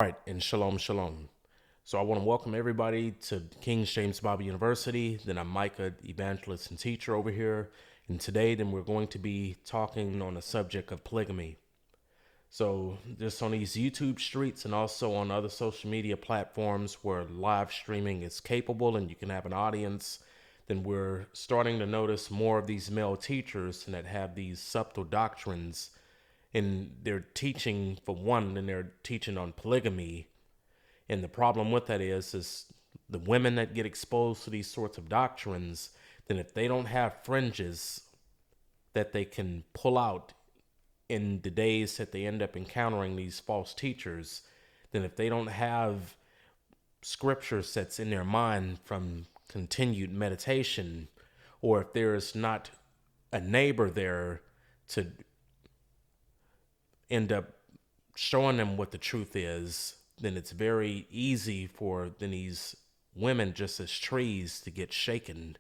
All right, and shalom, shalom. So I want to welcome everybody to King James Bible University. Then I'm Micah, evangelist and teacher over here. And today, then we're going to be talking on the subject of polygamy. So just on these YouTube streets and also on other social media platforms where live streaming is capable and you can have an audience, then we're starting to notice more of these male teachers that have these subtle doctrines and they're teaching, for one, and they're teaching on polygamy. And the problem with that is the women that get exposed to these sorts of doctrines, then if they don't have fringes that they can pull out in the days that they end up encountering these false teachers, then if they don't have scripture sets in their mind from continued meditation, or if there is not a neighbor there to end up showing them what the truth is, then it's very easy for then these women, just as trees, to get shaken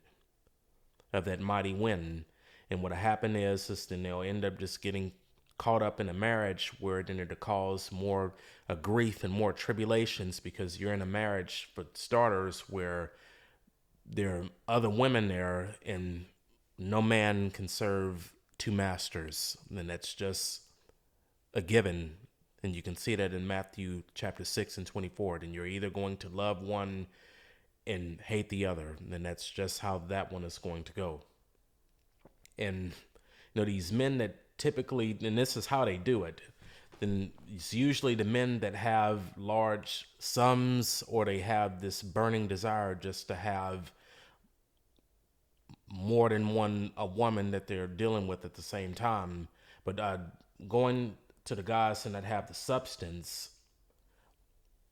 of that mighty wind. And what'll happen is then they'll end up just getting caught up in a marriage where then it'll cause more grief and more tribulations, because you're in a marriage, for starters, where there are other women there and no man can serve two masters. And that's just a given. And you can see that in Matthew chapter 6 and 24. Then you're either going to love one and hate the other. And that's just how that one is going to go. And, these men that typically, and this is how they do it, then it's usually the men that have large sums, or they have this burning desire just to have more than a woman that they're dealing with at the same time. But going to the guys that have the substance,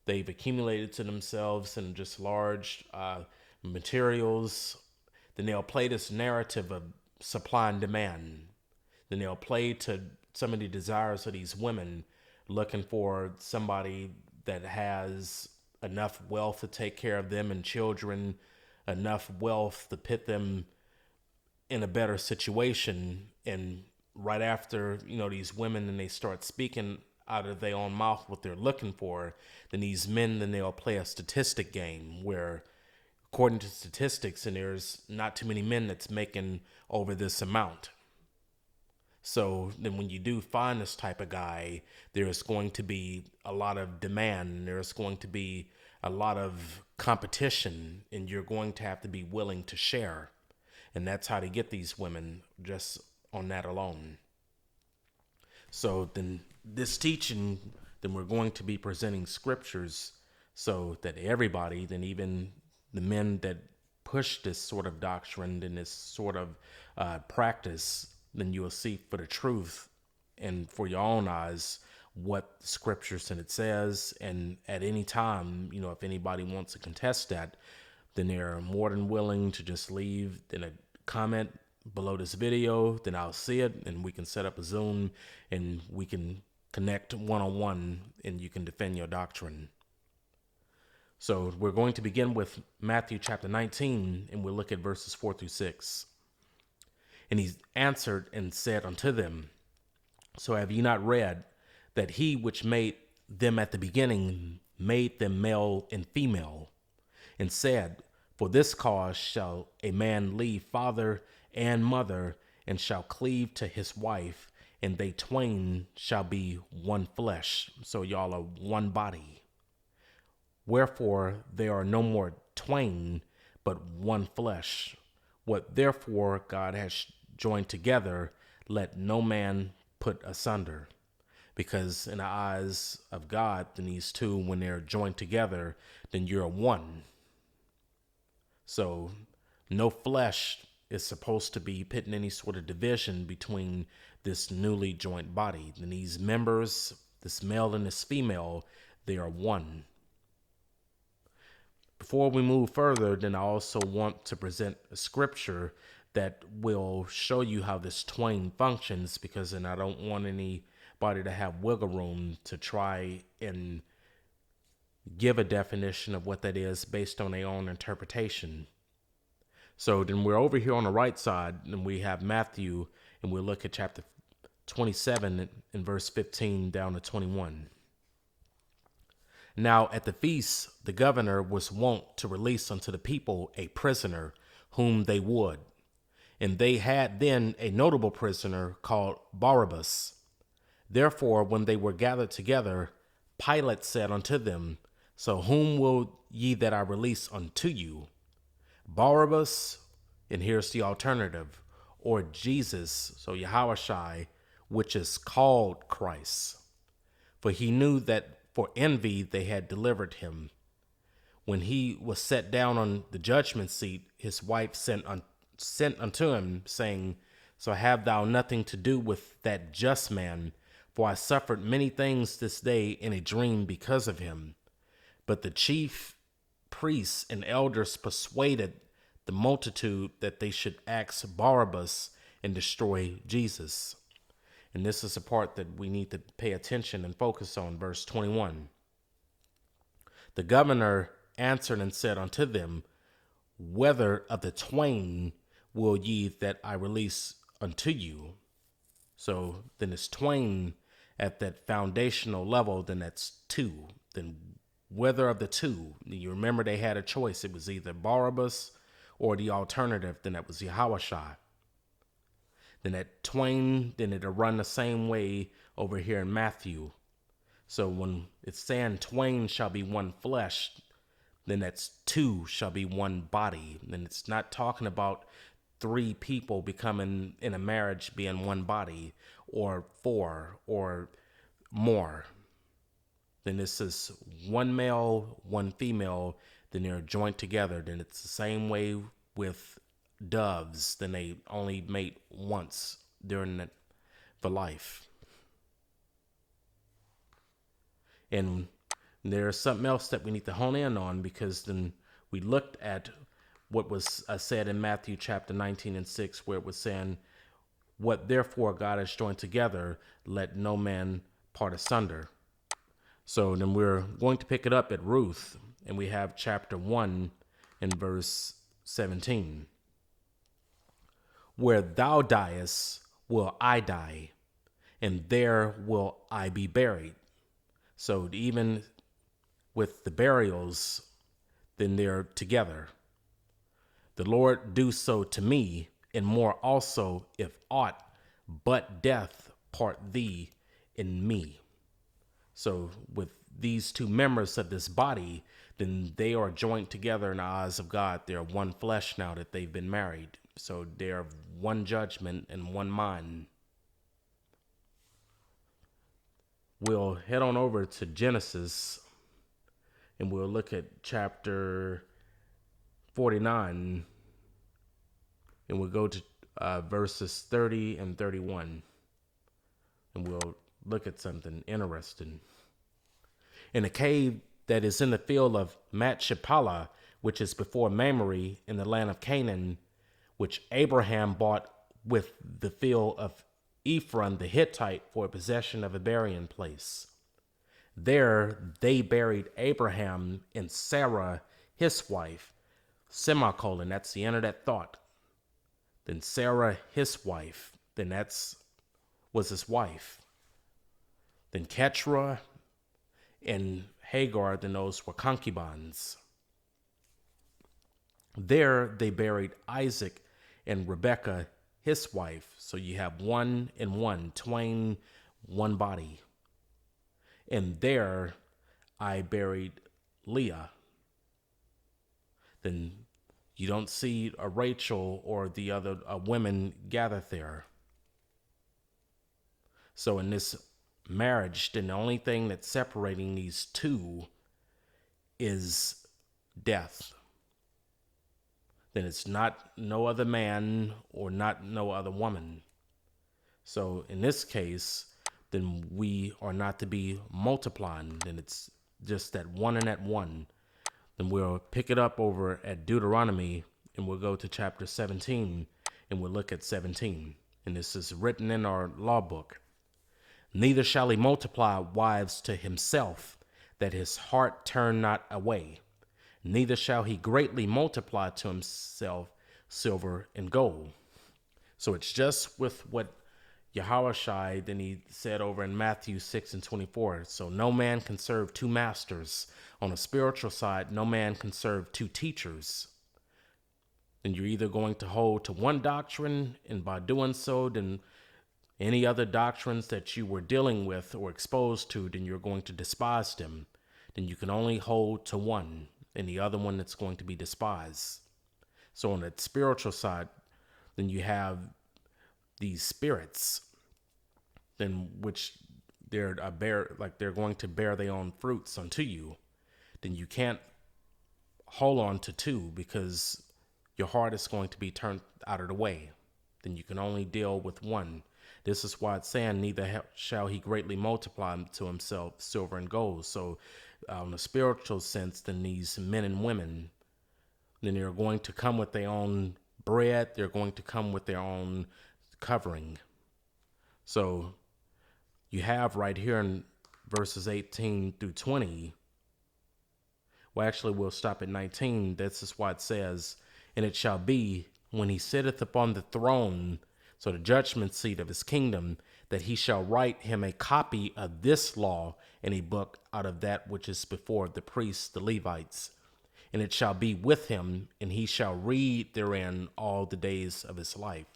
they've accumulated to themselves in just large materials, then they'll play this narrative of supply and demand. Then they'll play to some of the desires of these women, looking for somebody that has enough wealth to take care of them and children, enough wealth to put them in a better situation. And right after, these women, and they start speaking out of their own mouth what they're looking for, then these men, then they'll play a statistic game where, according to statistics, and there's not too many men that's making over this amount. So then when you do find this type of guy, there's going to be a lot of demand, and there's going to be a lot of competition, and you're going to have to be willing to share. And that's how to get these women, just on that alone. So then this teaching, then we're going to be presenting scriptures so that everybody, then even the men that push this sort of doctrine and this sort of practice, then you will see for the truth and for your own eyes what the scriptures and it says. And at any time, if anybody wants to contest that, then they're more than willing to just leave in a comment below this video. Then I'll see it, and we can set up a Zoom, and we can connect one-on-one, and you can defend your doctrine. So we're going to begin with Matthew chapter 19, and we'll look at verses 4 through 6. And he answered and said unto them, So have ye not read that he which made them at the beginning made them male and female, and said, For this cause shall a man leave father and mother, and shall cleave to his wife, and they twain shall be one flesh. So y'all are one body. Wherefore they are no more twain, but one flesh. What therefore God has joined together, let no man put asunder. Because in the eyes of God, then these two, when they're joined together, then you're one. So no flesh is supposed to be putting any sort of division between this newly joined body. And these members, this male and this female, they are one. Before we move further, then I also want to present a scripture that will show you how this twain functions, because then I don't want anybody to have wiggle room to try and give a definition of what that is based on their own interpretation. So then we're over here on the right side, and we have Matthew, and we'll look at chapter 27 in verse 15 down to 21. Now at the feast, the governor was wont to release unto the people a prisoner whom they would. And they had then a notable prisoner called Barabbas. Therefore, when they were gathered together, Pilate said unto them, So whom will ye that I release unto you? Barabbas, and here's the alternative, or Jesus, so Yahushua, which is called Christ. For he knew that for envy they had delivered him. When he was set down on the judgment seat, his wife sent unto him, saying, So have thou nothing to do with that just man, for I suffered many things this day in a dream because of him. But the chief priests and elders persuaded the multitude that they should axe Barabbas and destroy Jesus. And this is a part that we need to pay attention and focus on, verse 21. The governor answered and said unto them, Whether of the twain will ye that I release unto you? So then it's twain at that foundational level, then that's two. Then whether of the two, you remember they had a choice. It was either Barabbas or the alternative, then that was Yahushua. Then that twain, then it'll run the same way over here in Matthew. So when it's saying twain shall be one flesh, then that's two shall be one body. Then it's not talking about three people becoming in a marriage being one body, or four or more. Then this is one male, one female, then they're joined together. Then it's the same way with doves. Then they only mate once during the life. And there's something else that we need to hone in on, because then we looked at what was said in Matthew chapter 19 and 6, where it was saying, What therefore God has joined together, let no man part asunder. So then we're going to pick it up at Ruth, and we have chapter 1 and verse 17. Where thou diest, will I die, and there will I be buried. So even with the burials, then they're together. The Lord do so to me, and more also, if aught but death part thee in me. So with these two members of this body, then they are joined together in the eyes of God. They're one flesh now that they've been married. So they're one judgment and one mind. We'll head on over to Genesis, and we'll look at chapter 49, and we'll go to verses 30 and 31, and we'll look at something interesting. In a cave that is in the field of Machpelah, which is before Mamre in the land of Canaan, which Abraham bought with the field of Ephron the Hittite for a possession of a burying place. There they buried Abraham and Sarah, his wife, semicolon, that's the end of that thought. Then Sarah, his wife, then was his wife. Then Keturah and Hagar, then those were concubines. There they buried Isaac and Rebekah, his wife. So you have one and one, twain, one body. And there I buried Leah. Then you don't see a Rachel or the other women gathered there. So in this marriage, then the only thing that's separating these two is death. Then it's not no other man or not no other woman. So in this case, then we are not to be multiplying. Then it's just that one and that one. Then we'll pick it up over at Deuteronomy, and we'll go to chapter 17, and we'll look at 17. And this is written in our law book. Neither shall he multiply wives to himself, that his heart turn not away. Neither shall he greatly multiply to himself silver and gold. So it's just with what Yahushua, then he said over in Matthew 6:24, so no man can serve two masters. On a spiritual side, no man can serve two teachers. Then you're either going to hold to one doctrine, and by doing so, then any other doctrines that you were dealing with or exposed to, then you're going to despise them. Then you can only hold to one, and the other one that's going to be despised. So on the spiritual side, then you have these spirits, then which they're they're going to bear their own fruits unto you. Then you can't hold on to two because your heart is going to be turned out of the way. Then you can only deal with one. This is why it's saying, neither shall he greatly multiply to himself silver and gold. So in a spiritual sense, then these men and women, then they're going to come with their own bread. They're going to come with their own covering. So you have right here in verses 18 through 20. Well, actually, we'll stop at 19. This is why it says, and it shall be when he sitteth upon the throne, so the judgment seat of his kingdom, that he shall write him a copy of this law in a book out of that which is before the priests, the Levites. And it shall be with him, and he shall read therein all the days of his life.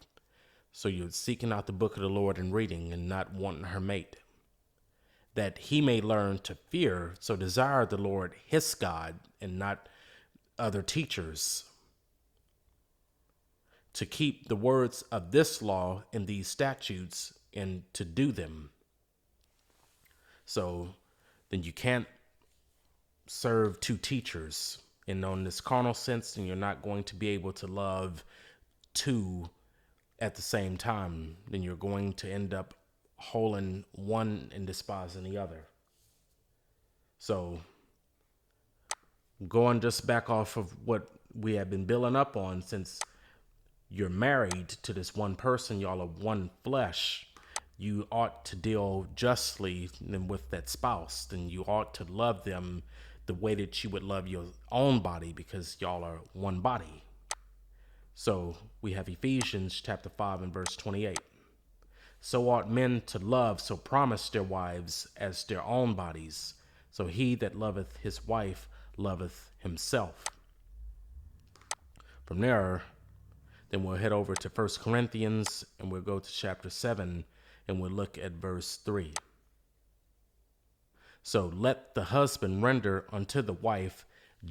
So you're seeking out the book of the Lord and reading and not wanting her mate, that he may learn to fear. So desire the Lord his God and not other teachers, to keep the words of this law and these statutes and to do them. So then you can't serve two teachers. And on this carnal sense, then you're not going to be able to love two at the same time. Then you're going to end up holding one and despising the other. So going just back off of what we have been building up on, since you're married to this one person, y'all are one flesh, you ought to deal justly with that spouse. Then you ought to love them the way that you would love your own body, because y'all are one body. So we have Ephesians chapter 5 and verse 28. So ought men to love, so promise their wives as their own bodies. So he that loveth his wife loveth himself. From there, then we'll head over to 1 Corinthians and we'll go to chapter 7 and we'll look at verse 3. So let the husband render unto the wife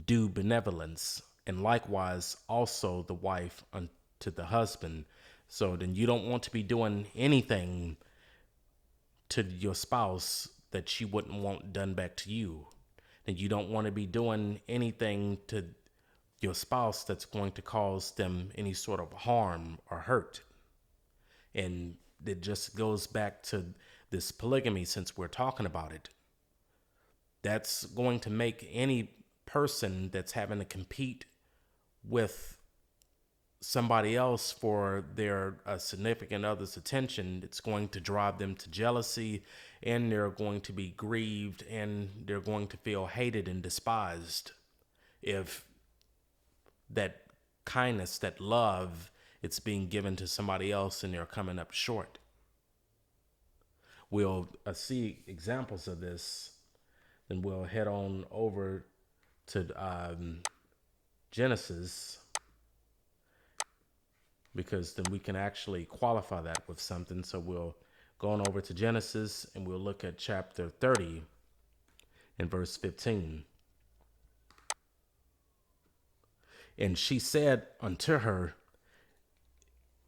due benevolence, and likewise also the wife unto the husband. So then you don't want to be doing anything to your spouse that you wouldn't want done back to you. And you don't want to be doing anything to your spouse that's going to cause them any sort of harm or hurt. And it just goes back to this polygamy, since we're talking about it. That's going to make any person that's having to compete with somebody else for their significant other's attention, it's going to drive them to jealousy, and they're going to be grieved, and they're going to feel hated and despised if that kindness, that love, it's being given to somebody else and they're coming up short. We'll see examples of this. Then we'll head on over to Genesis, because then we can actually qualify that with something. So we'll go on over to Genesis and we'll look at chapter 30 and verse 15. And she said unto her,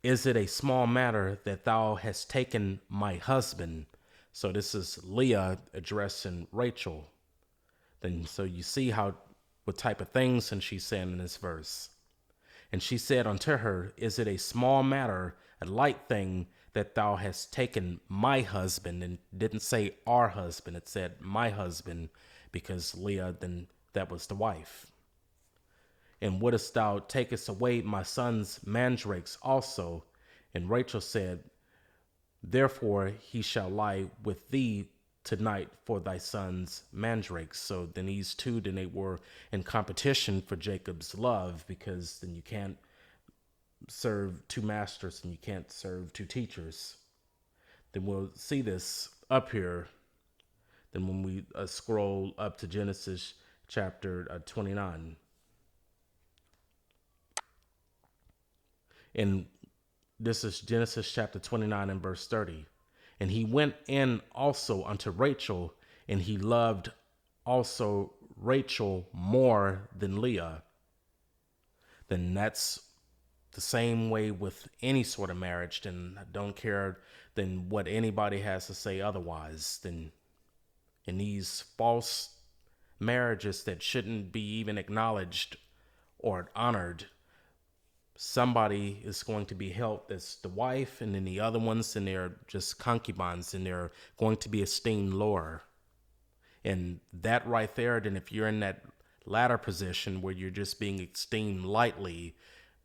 is it a small matter that thou hast taken my husband? So this is Leah addressing Rachel. Then so you see what type of things and she's saying in this verse. And she said unto her, is it a small matter, a light thing, that thou hast taken my husband? And didn't say our husband, it said my husband, because Leah, then that was the wife. And wouldest thou takest away my son's mandrakes also? And Rachel said, therefore he shall lie with thee tonight for thy son's mandrakes. So then these two, then they were in competition for Jacob's love, because then you can't serve two masters and you can't serve two teachers. then we'll see this up here. Then when we scroll up to Genesis chapter 29. And this is Genesis chapter 29 and verse 30. And he went in also unto Rachel, and he loved also Rachel more than Leah. Then that's the same way with any sort of marriage. Then I don't care then what anybody has to say otherwise. Then in these false marriages that shouldn't be even acknowledged or honored, somebody is going to be held as the wife, and then the other ones, and they're just concubines, and they're going to be esteemed lower. And that right there, then if you're in that latter position where you're just being esteemed lightly,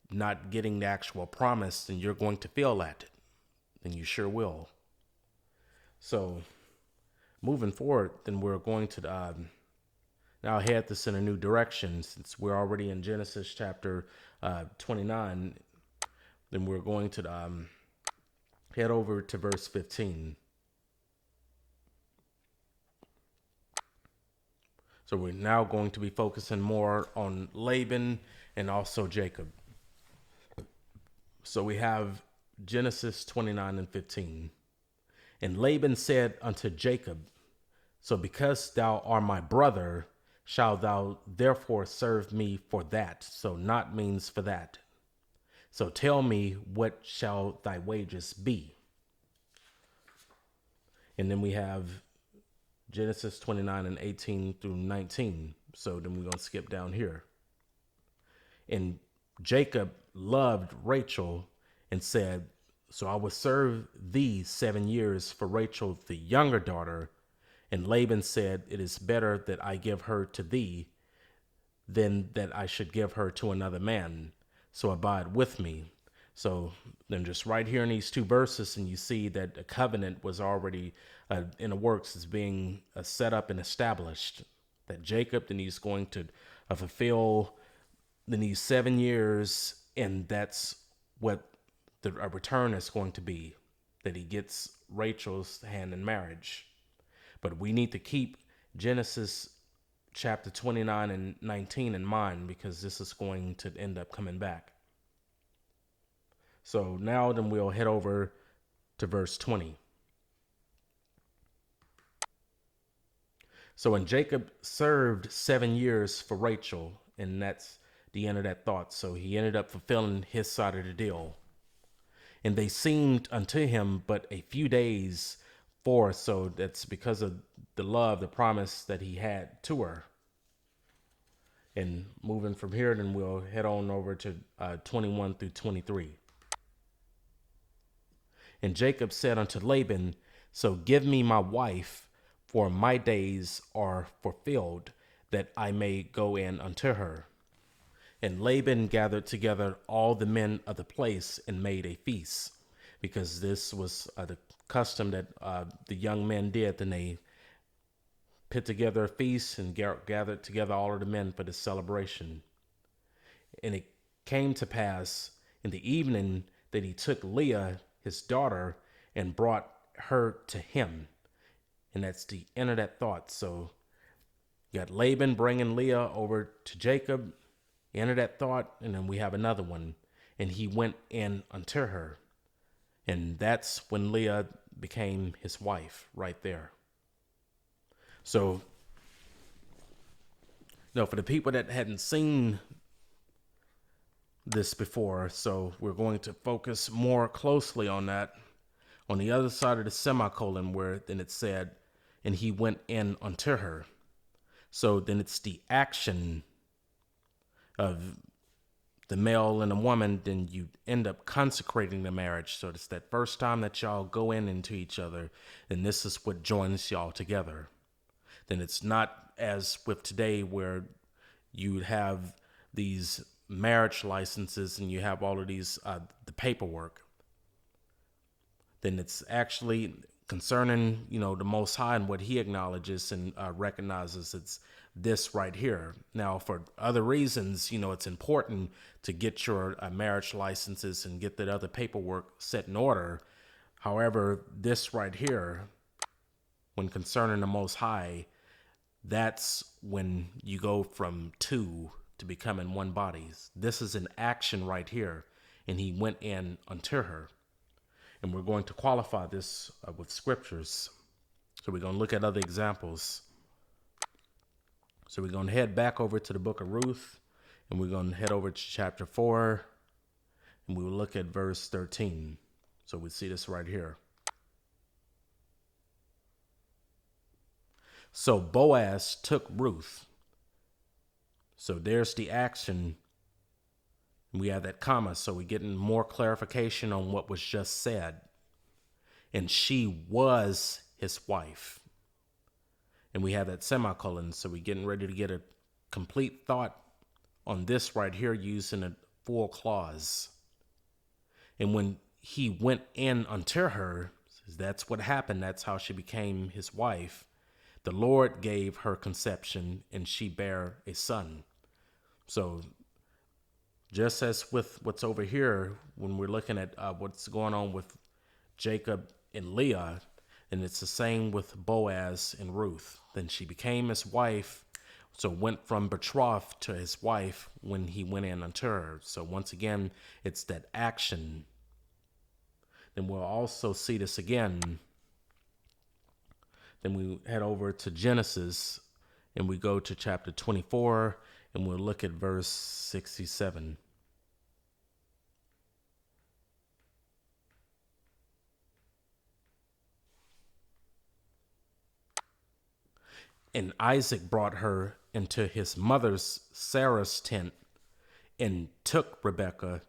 not getting the actual promise, then you're going to feel that. And you sure will. So moving forward, then we're going to now head this in a new direction. Since we're already in Genesis chapter 29, then we're going to head over to verse 15. So we're now going to be focusing more on Laban and also Jacob. So we have Genesis 29 and 15. And Laban said unto Jacob, so because thou art my brother, shalt thou therefore serve me for that. So not means for that. So tell me, what shall thy wages be? And then we have Genesis 29 and 18 through 19. So then we're going to skip down here. And Jacob loved Rachel and said, so I will serve thee 7 years for Rachel, the younger daughter. And Laban said, it is better that I give her to thee than that I should give her to another man. So abide with me. So then just right here in these two verses, and you see that a covenant was already in the works, is being set up and established. That Jacob, then he's going to fulfill then these 7 years, and that's what the return is going to be, that he gets Rachel's hand in marriage. But we need to keep Genesis chapter 29 and 19 in mind, because this is going to end up coming back. So now then we'll head over to verse 20. So when Jacob served 7 years for Rachel, and that's the end of that thought. So he ended up fulfilling his side of the deal. And they seemed unto him but a few days forth. So that's because of the love, the promise that he had to her. And moving from here, then we'll head on over to 21 through 23. And Jacob said unto Laban, so give me my wife, for my days are fulfilled, that I may go in unto her. And Laban gathered together all the men of the place and made a feast, because this was the custom that the young men did. Then they put together a feast and gathered together all of the men for the celebration. And it came to pass in the evening that he took Leah, his daughter, and brought her to him. And that's the end of that thought. So you got Laban bringing Leah over to Jacob, end of that thought, and then we have another one. And he went in unto her. And that's when Leah became his wife right there. So, no, for the people that hadn't seen this before, so we're going to focus more closely on that. On the other side of the semicolon, where then it said, and he went in unto her. So then it's the action of the male and the woman, then you end up consecrating the marriage. So it's that first time that y'all go into each other, and this is what joins y'all together. Then it's not as with today, where you have these marriage licenses and you have all of these the paperwork. Then it's actually concerning, the Most High and what he acknowledges and recognizes. It's this right here. Now, for other reasons, it's important to get your marriage licenses and get that other paperwork set in order. However, this right here, when concerning the Most High, that's when you go from two to becoming one body. This is an action right here. And he went in unto her. And we're going to qualify this with scriptures. So we're going to look at other examples. So we're going to head back over to the book of Ruth. And we're going to head over to chapter 4. And we will look at verse 13. So we see this right here. So Boaz took Ruth. So there's the action. We have that comma, so we're getting more clarification on what was just said. And she was his wife. And we have that semicolon, so we're getting ready to get a complete thought on this right here using a full clause. And when he went in unto her, that's what happened. That's how she became his wife. The Lord gave her conception, and she bare a son. So just as with what's over here, when we're looking at what's going on with Jacob and Leah, and it's the same with Boaz and Ruth. Then she became his wife, so went from betrothed to his wife when he went in unto her. So once again, it's that action. Then we'll also see this again. Then we head over to Genesis, and we go to chapter 24, and we'll look at verse 67. And Isaac brought her into his mother's Sarah's tent and took Rebekah,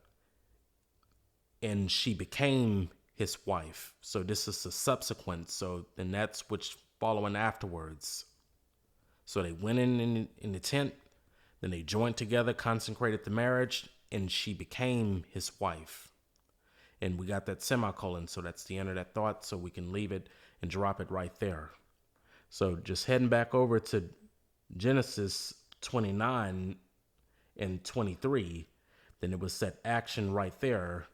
and she became his wife. So this is a subsequent. So then that's what's following afterwards. So they went in the tent, then they joined together, consecrated the marriage, and she became his wife. And we got that semicolon, so that's the end of that thought, so we can leave it and drop it right there. So just heading back over to Genesis 29 and 23, then it was that action right there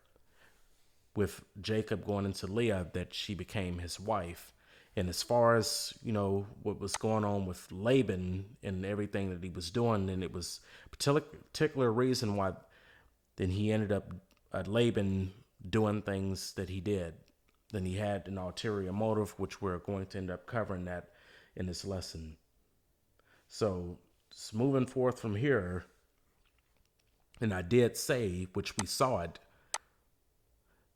with Jacob going into Leah that she became his wife. And as far as, what was going on with Laban and everything that he was doing, then it was a particular reason why then he ended up, Laban, doing things that he did. Then he had an ulterior motive, which we're going to end up covering that in this lesson. So just moving forth from here, and I did say, which we saw it,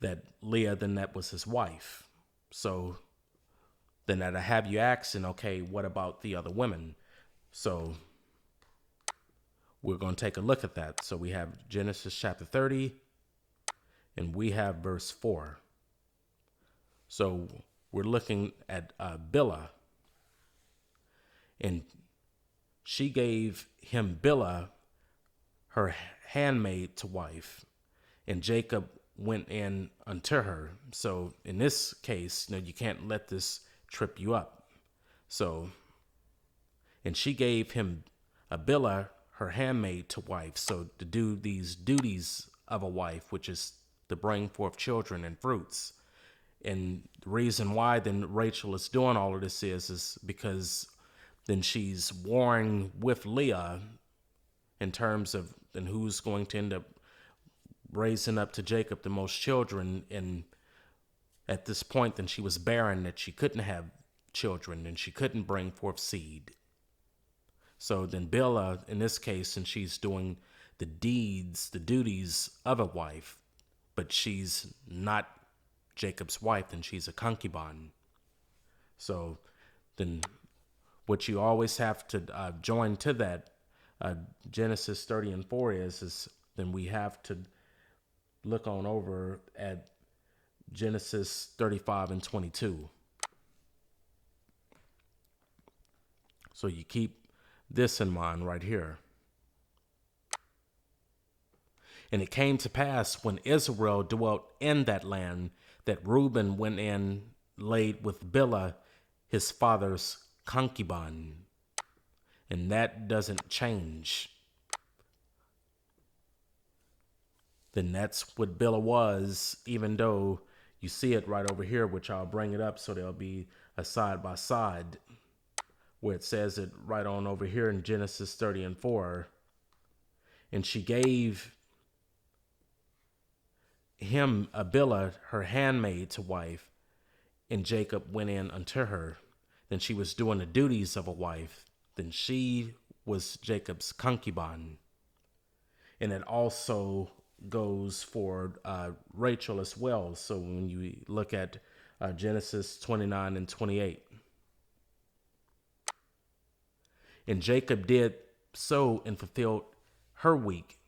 that Leah, then that was his wife. So then I have you asking, okay, what about the other women? So we're going to take a look at that. So we have Genesis chapter 30, and we have verse 4. So we're looking at Bilhah, and she gave him Bilhah, her handmaid, to wife, and Jacob went in unto her. So in this case, you can't let this trip you up. So, and she gave him Bilhah, her handmaid, to wife. So to do these duties of a wife, which is to bring forth children and fruits. And the reason why then Rachel is doing all of this is because then she's warring with Leah in terms of then who's going to end up raising up to Jacob the most children. And at this point, then she was barren, that she couldn't have children and she couldn't bring forth seed. So then Bilhah, in this case, and she's doing the duties of a wife, but she's not Jacob's wife, and she's a concubine. So then what you always have to join to that Genesis 30 and 4 is then we have to look on over at Genesis 35 and 22. So you keep this in mind right here. And it came to pass when Israel dwelt in that land that Reuben went in, laid with Bilhah, his father's concubine. And that doesn't change. Then that's what Bilhah was, even though, You see it right over here, which I'll bring it up so there'll be a side by side where it says it right on over here in Genesis 30:4. And she gave him Bilhah, her handmaid, to wife, and Jacob went in unto her. Then she was doing the duties of a wife. Then she was Jacob's concubine. And it also goes for Rachel as well. So when you look at Genesis 29:28. And Jacob did so and fulfilled her week,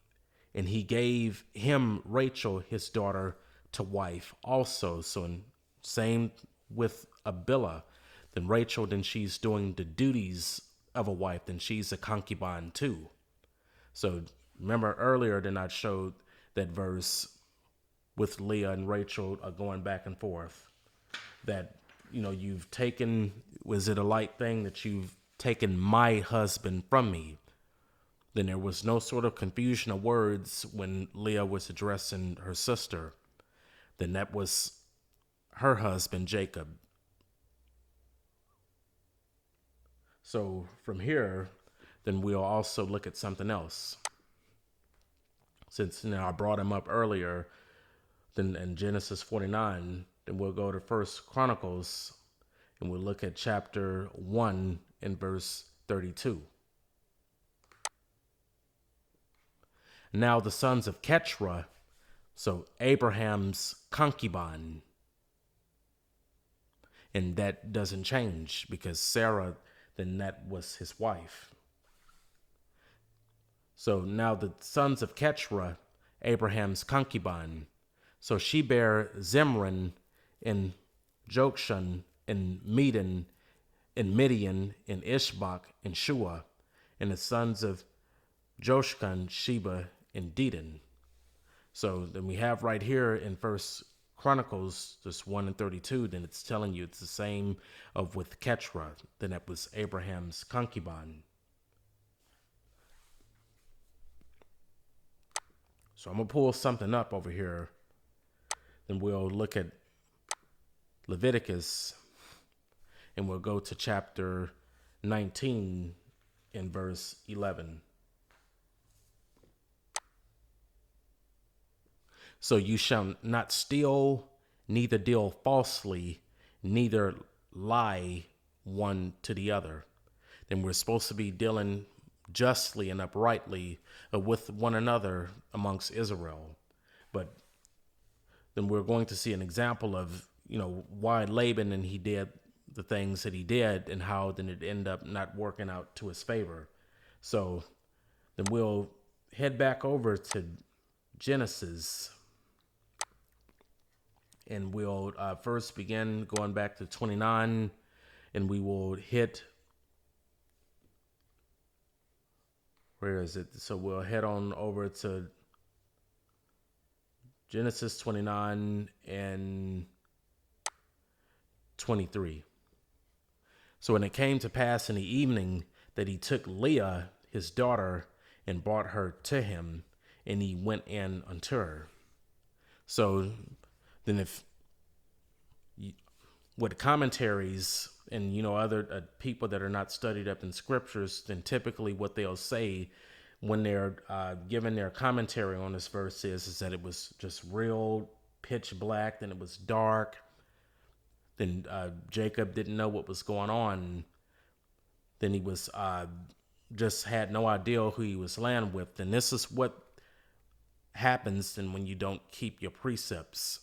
and he gave him Rachel, his daughter, to wife also. So same with Bilhah. Then Rachel, then she's doing the duties of a wife, then she's a concubine too. So remember earlier, then I showed that verse with Leah and Rachel going back and forth. That, you've taken, was it a light thing that you've taken my husband from me? Then there was no sort of confusion of words when Leah was addressing her sister. Then that was her husband, Jacob. So from here, then we'll also look at something else. Since I brought him up earlier, then in Genesis 49, then we'll go to First Chronicles, and we'll look at chapter 1 and verse 32. Now the sons of Keturah, so Abraham's concubine, and that doesn't change because Sarah, then that was his wife. So now the sons of Keturah, Abraham's concubine, so she bare Zimran and Jokshan and Medan and Midian and Ishbak and Shua, and the sons of Joshkan, Sheba, and Dedan. So then we have right here in First Chronicles, just 1 and 32, then it's telling you it's the same of with Keturah, then that was Abraham's concubine. So I'm going to pull something up over here. Then we'll look at Leviticus, and we'll go to chapter 19 in verse 11. So you shall not steal, neither deal falsely, neither lie one to the other. Then we're supposed to be dealing justly and uprightly with one another amongst Israel. But then we're going to see an example of, why Laban and he did the things that he did and how then it ended up not working out to his favor. So then we'll head back over to Genesis, and we'll first begin going back to 29, and we will hit, where is it? So we'll head on over to Genesis 29 and 23. So when it came to pass in the evening that he took Leah, his daughter, and brought her to him, and he went in unto her. So then if with commentaries and, other people that are not studied up in scriptures, then typically what they'll say when they're giving their commentary on this verse is that it was just real pitch black, then it was dark. Then Jacob didn't know what was going on. Then he was just had no idea who he was landing with. And this is what happens then when you don't keep your precepts.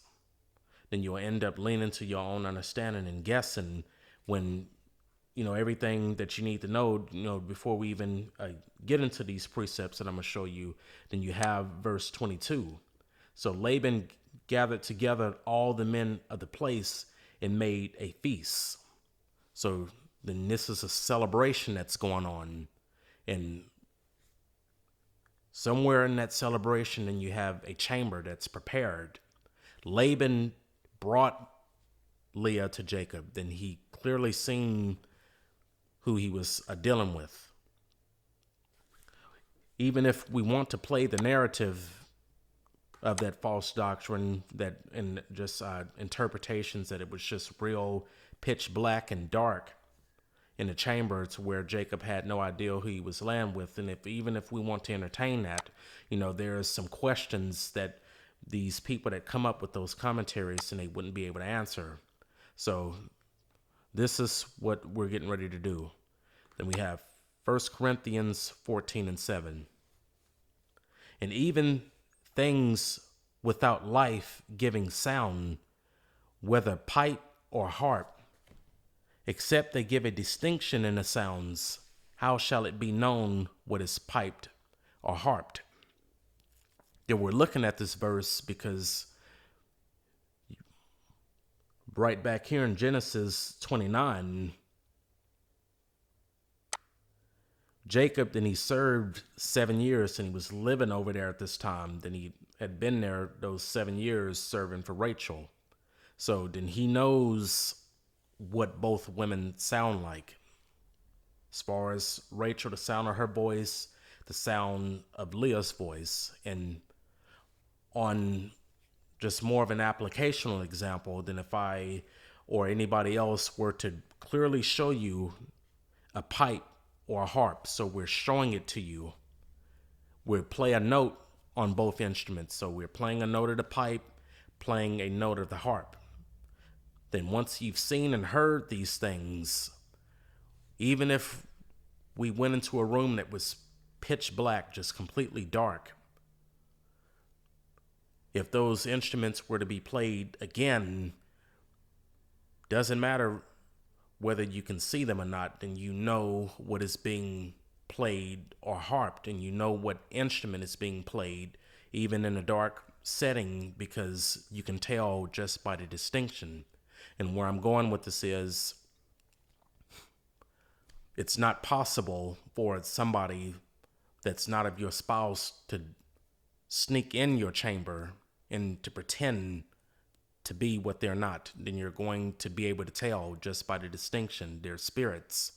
Then you'll end up leaning to your own understanding and guessing when, everything that you need to know, before we even get into these precepts that I'm going to show you. Then you have verse 22. So Laban gathered together all the men of the place and made a feast. So then this is a celebration that's going on. And somewhere in that celebration, then you have a chamber that's prepared. Laban brought Leah to Jacob. Then he clearly seen who he was dealing with. Even if we want to play the narrative of that false doctrine, that and just interpretations that it was just real pitch black and dark in the chamber, to where Jacob had no idea who he was laying with. And even if we want to entertain that, there's some questions that these people that come up with those commentaries and they wouldn't be able to answer. So this is what we're getting ready to do. Then we have 1 Corinthians 14:7. And even things without life giving sound, whether pipe or harp, except they give a distinction in the sounds, how shall it be known what is piped or harped? Yeah, we're looking at this verse because right back here in Genesis 29, Jacob, then he served 7 years, and he was living over there at this time. Then he had been there those 7 years serving for Rachel. So then he knows what both women sound like. As far as Rachel, the sound of her voice, the sound of Leah's voice. And on just more of an applicational example, than if I or anybody else were to clearly show you a pipe or a harp. So we're showing it to you. We play a note on both instruments. So we're playing a note of the pipe, playing a note of the harp. Then once you've seen and heard these things, even if we went into a room that was pitch black, just completely dark, if those instruments were to be played again, doesn't matter whether you can see them or not, then you know what is being played or harped, and you know what instrument is being played, even in a dark setting, because you can tell just by the distinction. And where I'm going with this is, it's not possible for somebody that's not of your spouse to sneak in your chamber and to pretend to be what they're not. Then you're going to be able to tell just by the distinction. They're spirits.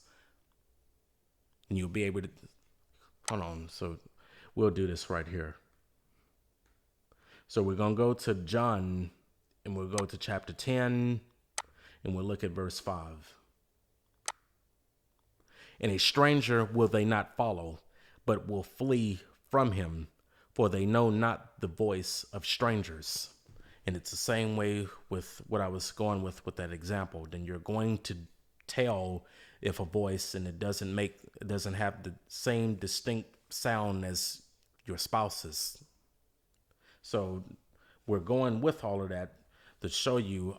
And you'll be able to, hold on, so we'll do this right here. So we're going to go to John, and we'll go to chapter 10, and we'll look at verse 5. And a stranger will they not follow, but will flee from him, for they know not the voice of strangers. And it's the same way with what I was going with that example. Then you're going to tell if a voice and it doesn't have the same distinct sound as your spouse's. So we're going with all of that to show you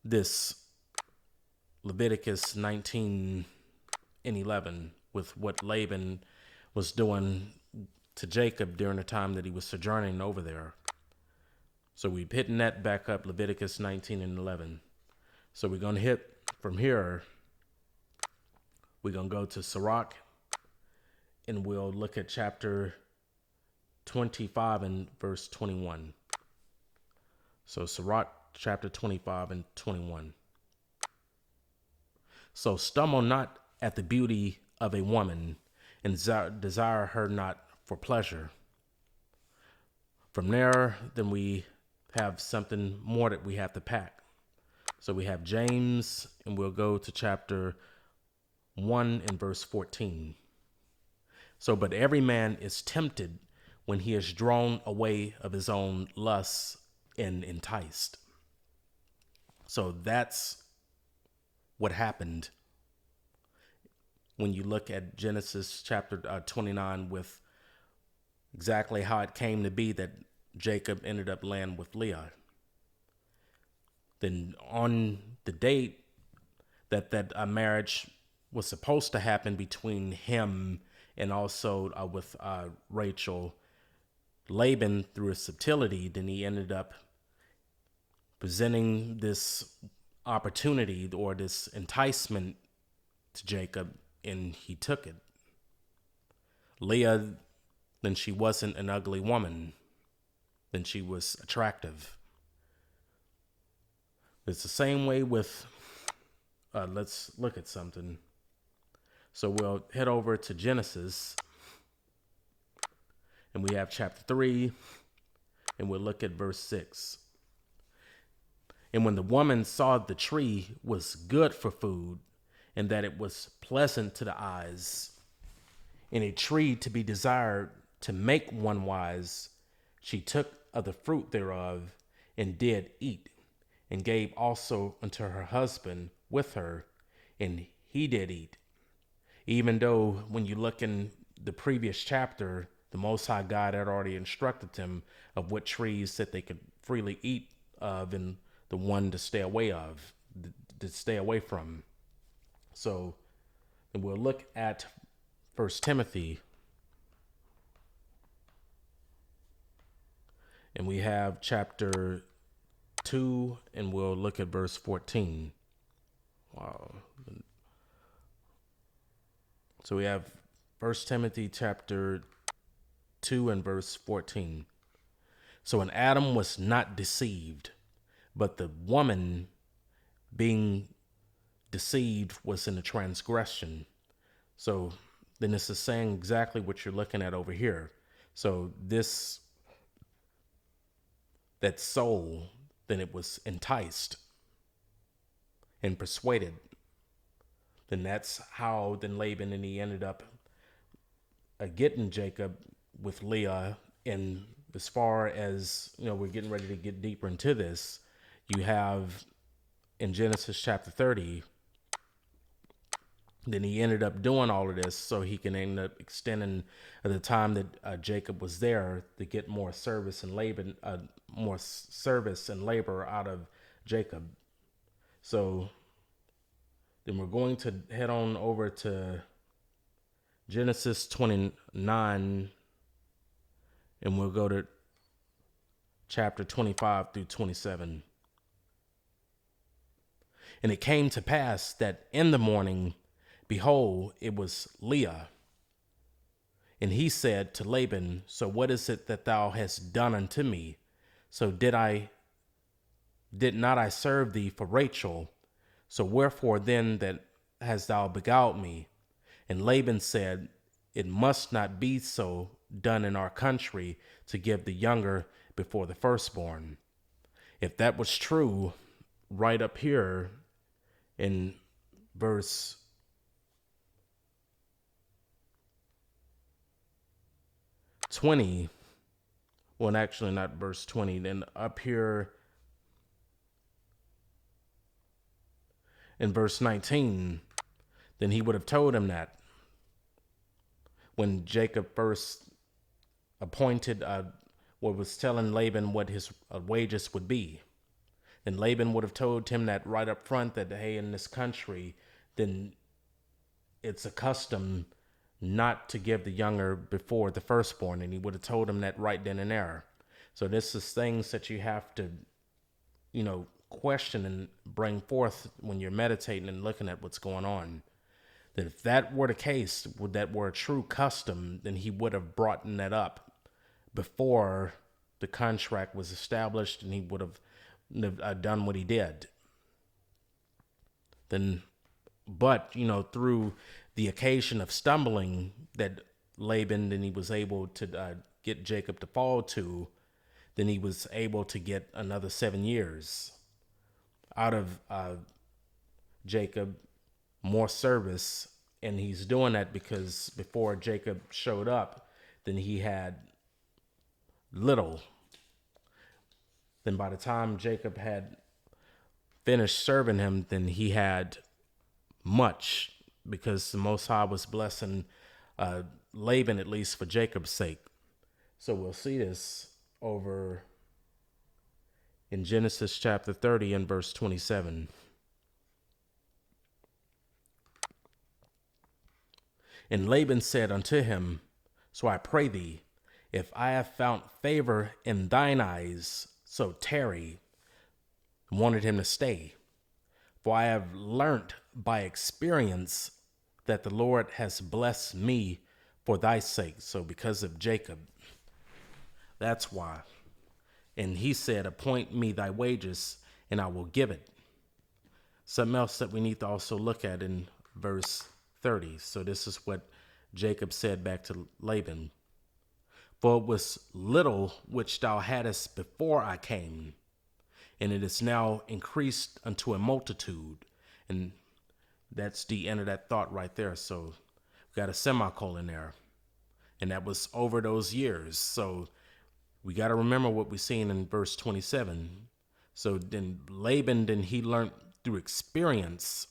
this Leviticus 19:11 with what Laban was doing to Jacob during the time that he was sojourning over there. So we're hitting that back up, Leviticus 19:11. So we're going to hit from here. We're going to go to Sirach, and we'll look at chapter 25 and verse 21. So Sirach chapter 25 and 21. So stumble not at the beauty of a woman, and desire her not for pleasure. From there, then we have something more that we have to pack. So we have James, and we'll go to chapter 1 and verse 14. So, but every man is tempted when he is drawn away of his own lusts and enticed. So that's what happened when you look at Genesis chapter 29 with exactly how it came to be that Jacob ended up laying with Leah. Then on the date that a marriage was supposed to happen between him and also with Rachel, Laban, through his subtlety, then he ended up presenting this opportunity or this enticement to Jacob, and he took it. Leah, then she wasn't an ugly woman. Then she was attractive. It's the same way with, let's look at something. So we'll head over to Genesis, and we have chapter 3, And we'll look at verse 6. And when the woman saw the tree was good for food, and that it was pleasant to the eyes, and a tree to be desired to make one wise, she took of the fruit thereof, and did eat, and gave also unto her husband with her, and he did eat. Even though when you look in the previous chapter, the Most High God had already instructed them of what trees that they could freely eat of and the one to stay away from. So and we'll look at 1 Timothy, and we have chapter 2, and we'll look at verse 14. Wow. So we have 1 Timothy chapter 2 and verse 14. So when Adam was not deceived, but the woman being deceived was in a transgression. So then this is saying exactly what you're looking at over here. So that soul, then it was enticed and persuaded. Then that's how then Laban and he ended up getting Jacob with Leah. And as far as, we're getting ready to get deeper into this, you have in Genesis chapter 30, then he ended up doing all of this so he can end up extending the time that Jacob was there to get more service and labor out of Jacob. So then we're going to head on over to Genesis 29, and we'll go to chapter 25 through 27. And it came to pass that in the morning, behold, it was Leah. And he said to Laban, so what is it that thou hast done unto me? So did not I serve thee for Rachel? So wherefore then that hast thou beguiled me? And Laban said, it must not be so done in our country to give the younger before the firstborn. If that was true, right up here in verse 20, well, actually not verse 20, then up here in verse 19, then he would have told him that when Jacob first appointed, was telling Laban what his wages would be. And Laban would have told him that right up front that, hey, in this country, then it's a custom not to give the younger before the firstborn. And he would have told him that right then and there. So this is things that you have to, question and bring forth when you're meditating and looking at what's going on. That if that were the case, would that were a true custom, then he would have brought that up before the contract was established, and he would have done what he did. Then, but through the occasion of stumbling that Laban, then he was able to get Jacob to fall to, then he was able to get another 7 years out of Jacob, more service. And he's doing that because before Jacob showed up, then he had little. Then by the time Jacob had finished serving him, then he had much, because the Most High was blessing Laban, at least for Jacob's sake. So we'll see this over in Genesis chapter 30 and verse 27. And Laban said unto him, so I pray thee, if I have found favor in thine eyes, so tarry. Wanted him to stay. For I have learnt by experience that the Lord has blessed me for thy sake. So because of Jacob, that's why. And he said, appoint me thy wages, and I will give it. Something else that we need to also look at in verse 30. So this is what Jacob said back to Laban. For it was little which thou hadst before I came, and it is now increased unto a multitude. And that's the end of that thought right there. So we got a semicolon there. And that was over those years. So we got to remember what we're seeing in verse 27. So then Laban, then he learned through experience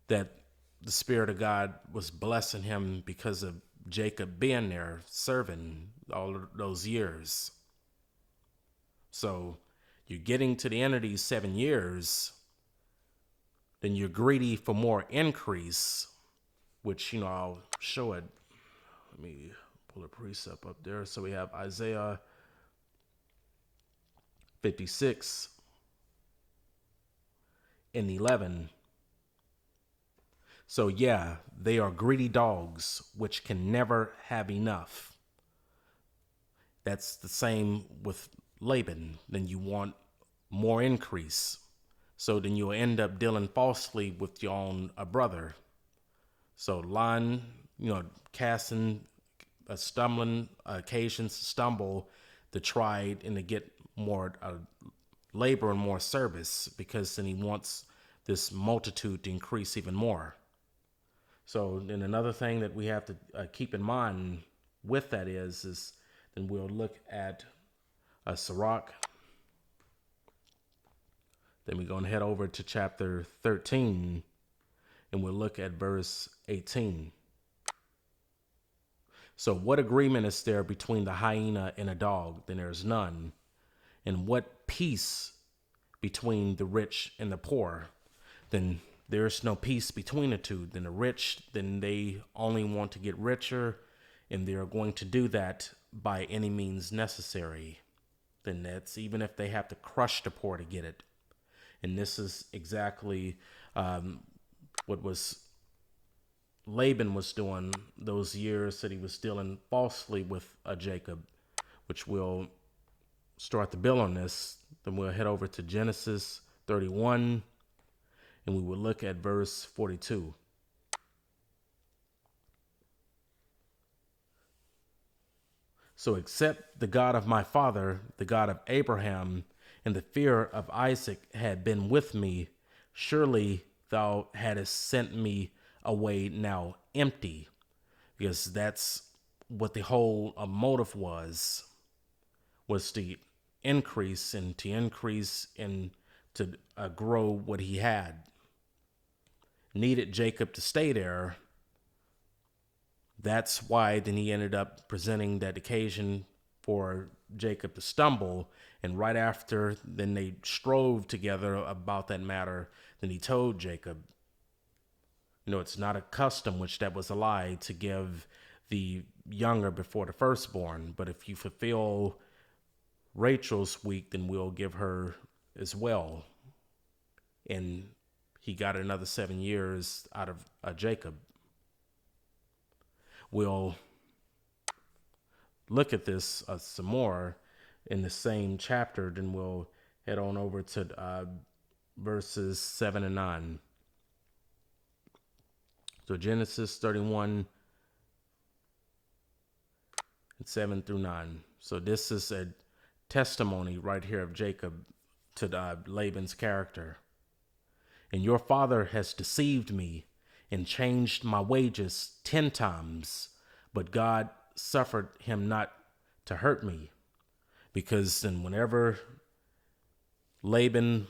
that the Spirit of God was blessing him because of Jacob being there, serving all of those years. So you're getting to the end of these 7 years, then you're greedy for more increase, which, I'll show it. Let me pull a precept up there. So we have Isaiah 56 and 11. So yeah, they are greedy dogs which can never have enough. That's the same with Laban. Then you want more increase. So then you'll end up dealing falsely with your own brother. So lying, casting a stumbling occasions to stumble to try and to get more labor and more service, because then he wants this multitude to increase even more. So then another thing that we have to keep in mind with that is then we'll look at Sirach. Then we're going to head over to chapter 13, and we'll look at verse 18. So what agreement is there between the hyena and a dog? Then there's none. And what peace between the rich and the poor? Then there's no peace between the two. Then the rich, then they only want to get richer, and they're going to do that by any means necessary. Then that's even if they have to crush the poor to get it. And this is exactly what was Laban was doing those years that he was dealing falsely with Jacob, which we'll start the bill on this. Then we'll head over to Genesis 31, and we will look at verse 42. So except the God of my father, the God of Abraham, and the fear of Isaac had been with me, surely thou hadst sent me away now empty. Because that's what the whole motive was to increase and to grow what he had. Needed Jacob to stay there. That's why then he ended up presenting that occasion for Jacob to stumble. And right after, then they strove together about that matter. Then he told Jacob, it's not a custom, which that was a lie, to give the younger before the firstborn. But if you fulfill Rachel's week, then we'll give her as well. And he got another 7 years out of Jacob. We'll look at this some more in the same chapter. Then we'll head on over to verses 7 and 9. So Genesis 31, 7 through 9. So this is a testimony right here of Jacob to Laban's character. And your father has deceived me and changed my wages 10 times, but God suffered him not to hurt me. Because then whenever Laban,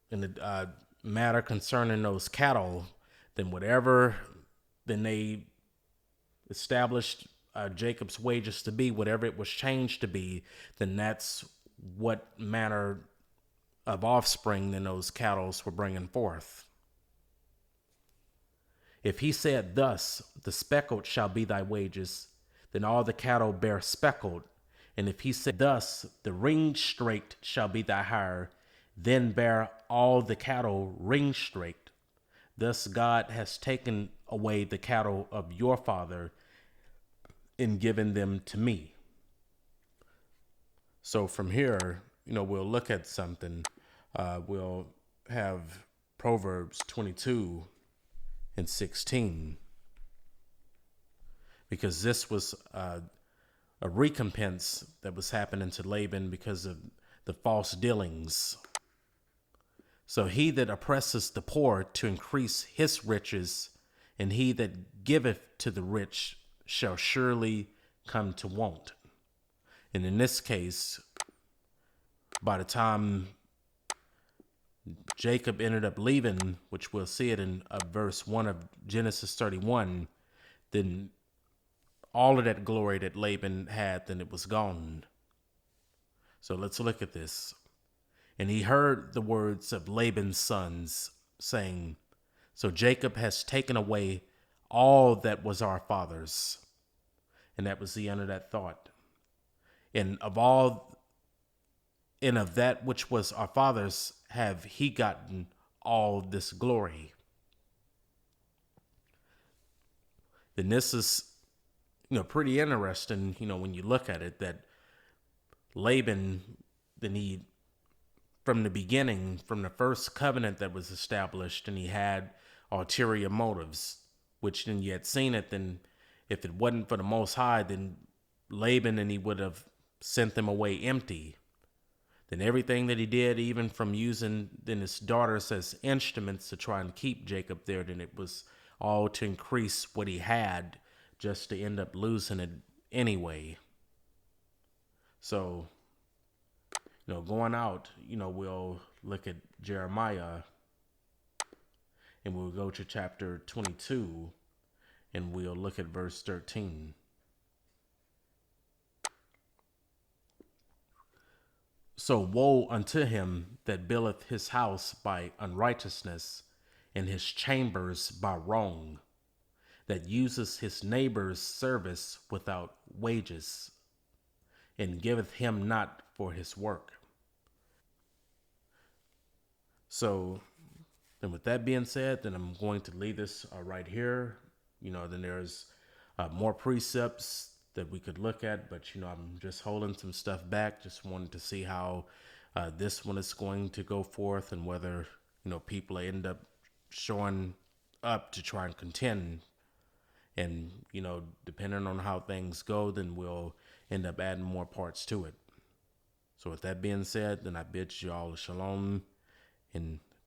in the matter concerning those cattle, then they established Jacob's wages to be, whatever it was changed to be, then that's what manner of offspring then those cattle were bringing forth. If he said thus, the speckled shall be thy wages, then all the cattle bear speckled. And if he said thus, the ring-straked shall be thy hire, then bear all the cattle ring-straked. Thus God has taken away the cattle of your father and given them to me. So from here, we'll look at something. We'll have Proverbs 22 and 16. because this was a recompense that was happening to Laban because of the false dealings. So he that oppresseth the poor to increase his riches, and he that giveth to the rich shall surely come to want. And in this case, by the time Jacob ended up leaving, which we'll see it in verse 1 of Genesis 31, then all of that glory that Laban had, then it was gone. So let's look at this. And he heard the words of Laban's sons, saying, so Jacob has taken away all that was our father's. And that was the end of that thought. And of that which was our father's have he gotten all this glory. Then this is, pretty interesting, when you look at it, that Laban, then he, from the beginning, from the first covenant that was established, and he had ulterior motives, which then you had seen it, then if it wasn't for the Most High, then Laban and he would have sent them away empty. Then everything that he did, even from using then his daughters as instruments to try and keep Jacob there, then it was all to increase what he had, just to end up losing it anyway. So, going out, we'll look at Jeremiah, and we'll go to chapter 22, and we'll look at verse 13. So woe unto him that buildeth his house by unrighteousness, and his chambers by wrong, that uses his neighbor's service without wages, and giveth him not for his work. So then with that being said, then I'm going to leave this right here. Then there's more precepts that we could look at, but I'm just holding some stuff back. Just wanted to see how this one is going to go forth, and whether people end up showing up to try and contend. And depending on how things go, then we'll end up adding more parts to it. So with that being said, then I bid you all a shalom and